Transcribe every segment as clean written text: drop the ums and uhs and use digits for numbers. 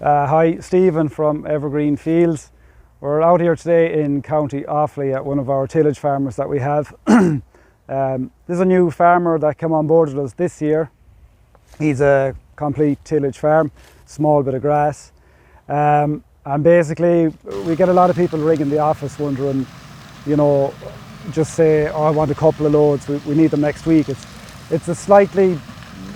Hi, Stephen from Evergreen Fields. We're out here today in County Offaly at one of our tillage farmers that we have. This is a new farmer that came on board with us this year. He's a complete tillage farm, small bit of grass. And basically we get a lot of people ringing the office wondering, just say, oh, I want a couple of loads, we need them next week. It's a slightly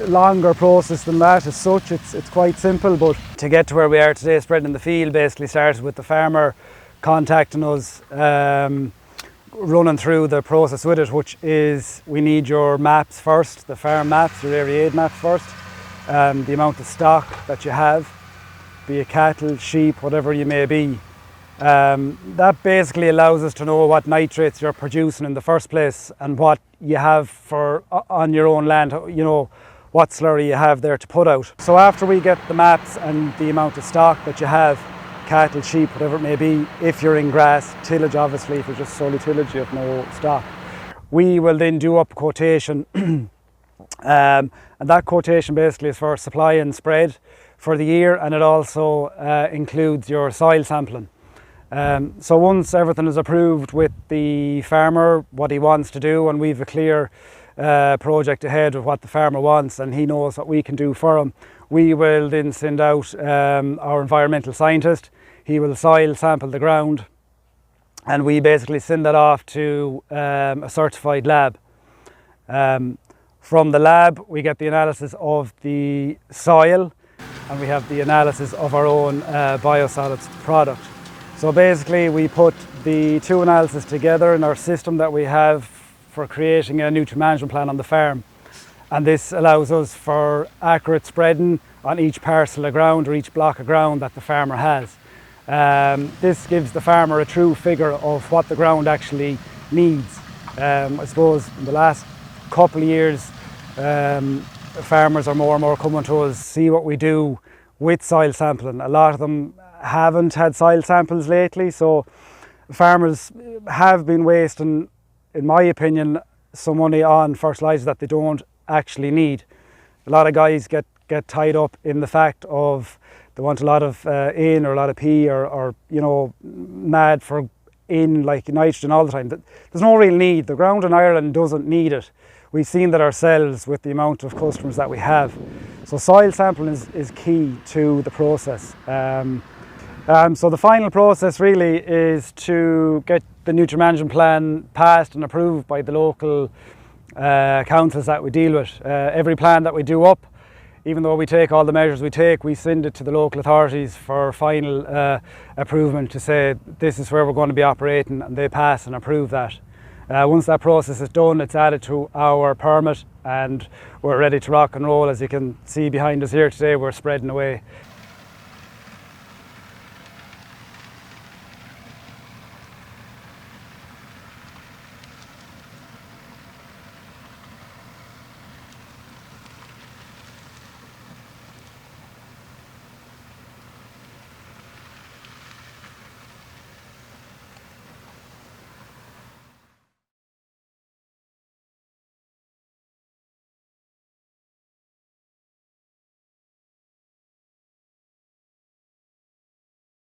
longer process than that as such. It's quite simple, but to get to where we are today, spreading in the field, basically started with the farmer contacting us, running through the process with it, which is we need your maps first, the farm maps, your area aid maps first, the amount of stock that you have, be it cattle, sheep, whatever you may be. That basically allows us to know what nitrates you're producing in the first place and what you have on your own land, what slurry you have there to put out. So after we get the maps and the amount of stock that you have, cattle, sheep, whatever it may be, if you're in grass, tillage obviously, if you're just solely tillage, you have no stock. We will then do up a quotation and that quotation basically is for supply and spread for the year, and it also includes your soil sampling. So once everything is approved with the farmer, what he wants to do, and we've a clear project ahead of what the farmer wants and he knows what we can do for him, we will then send out our environmental scientist. He will soil sample the ground and we basically send that off to a certified lab. From the lab we get the analysis of the soil and we have the analysis of our own biosolids product. So basically we put the two analyses together in our system that we have for creating a nutrient management plan on the farm, and this allows us for accurate spreading on each parcel of ground or each block of ground that the farmer has. This gives the farmer a true figure of what the ground actually needs. I suppose in the last couple of years farmers are more and more coming to us, see what we do with soil sampling. A lot of them haven't had soil samples lately, so farmers have been wasting, in my opinion, some money on fertiliser that they don't actually need. A lot of guys get tied up in the fact of they want a lot of N or a lot of P or mad for N, like nitrogen all the time. There's no real need. The ground in Ireland doesn't need it. We've seen that ourselves with the amount of customers that we have. So soil sampling is key to the process. So the final process really is to get the nutrient management plan passed and approved by the local councils that we deal with. Every plan that we do up, even though we take all the measures we take, we send it to the local authorities for final approval to say this is where we're going to be operating, and they pass and approve that. Once that process is done, it's added to our permit and we're ready to rock and roll. As you can see behind us here today, we're spreading away.